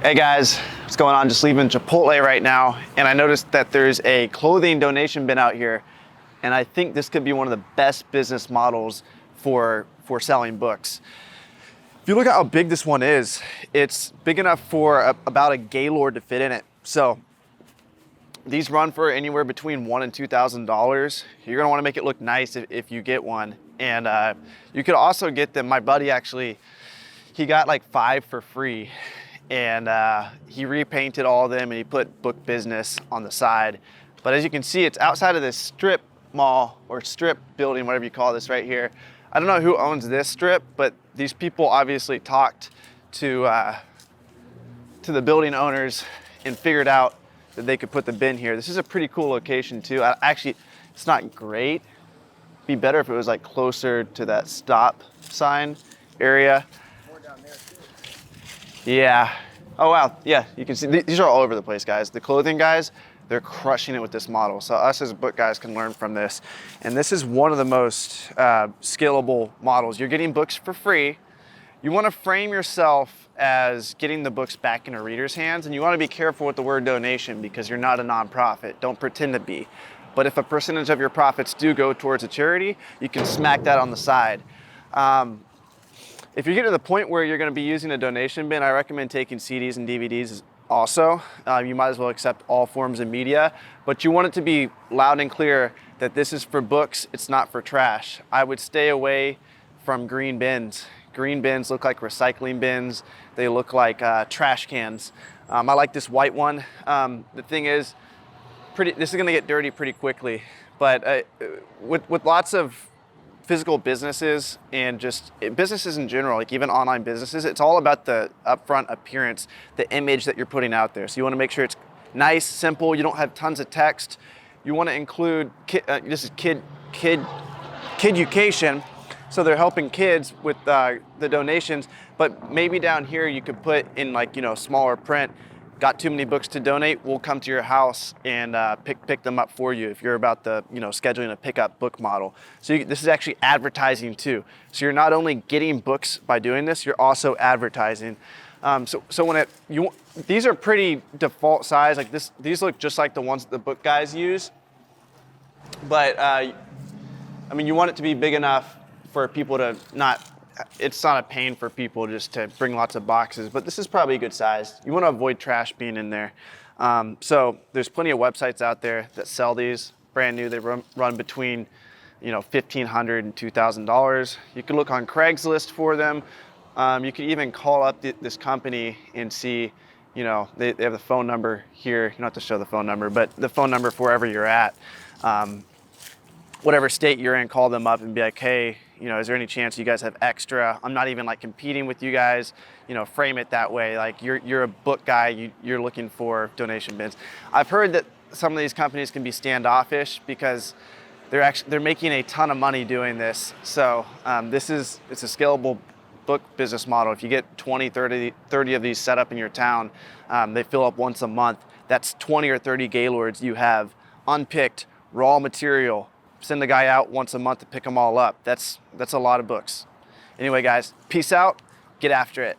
Hey guys, what's going on? Just leaving Chipotle right now, and I noticed that there's a clothing donation bin out here, and I think this could be one of the best business models for selling books. If you look at how big this one is, it's big enough for about a Gaylord to fit in it. So these run for anywhere between $1,000 and $2,000. You're gonna wanna make it look nice if you get one. And you could also get them, my buddy actually, he got like 5 for free. And he repainted all of them and he put book business on the side. But as you can see, it's outside of this strip mall or strip building, whatever you call this right here. I don't know who owns this strip, but these people obviously talked to the building owners and figured out that they could put the bin here. This is a pretty cool location too. Actually, it's not great. It'd be better if it was like closer to that stop sign area. Yeah. Oh, wow. Yeah, you can see these are all over the place, guys. The clothing guys, they're crushing it with this model. So us as book guys can learn from this. And this is one of the most scalable models. You're getting books for free. You want to frame yourself as getting the books back into readers' hands, and you want to be careful with the word donation because you're not a nonprofit. Don't pretend to be. But if a percentage of your profits do go towards a charity, you can smack that on the side. If you're getting to the point where you're going to be using a donation bin, I recommend taking CDs and DVDs also. You might as well accept all forms of media, but you want it to be loud and clear that this is for books, it's not for trash. I would stay away from green bins. Green bins look like recycling bins. They look like trash cans. I like this white one. The thing is, this is going to get dirty pretty quickly, but with lots of physical businesses and just businesses in general, like even online businesses, it's all about the upfront appearance, the image that you're putting out there. So you want to make sure it's nice, simple. You don't have tons of text. You want to include this is kiducation, so they're helping kids with the donations. But maybe down here you could put in smaller print. Got too many books to donate, we'll come to your house and pick them up for you if you're about the scheduling a pickup book model. So this is actually advertising too. So you're not only getting books by doing this, you're also advertising. So when these are pretty default size, like this. These look just like the ones that the book guys use. But you want it to be big enough for people to it's not a pain for people just to bring lots of boxes, but this is probably a good size. You want to avoid trash being in there. So there's plenty of websites out there that sell these brand new. They run between $1,500 and $2,000. You can look on Craigslist for them. You could even call up this company and see, they have the phone number here. You don't have to show the phone number, but the phone number for wherever you're at. Whatever state you're in, call them up and be like, hey, is there any chance you guys have extra? I'm not even competing with you guys. Frame it that way. Like you're a book guy. You're looking for donation bins. I've heard that some of these companies can be standoffish because they're making a ton of money doing this. So it's a scalable book business model. If you get 20, 30 of these set up in your town, they fill up once a month. That's 20 or 30 Gaylords you have unpicked raw material. Send the guy out once a month to pick them all up. That's a lot of books. Anyway, guys, peace out. Get after it.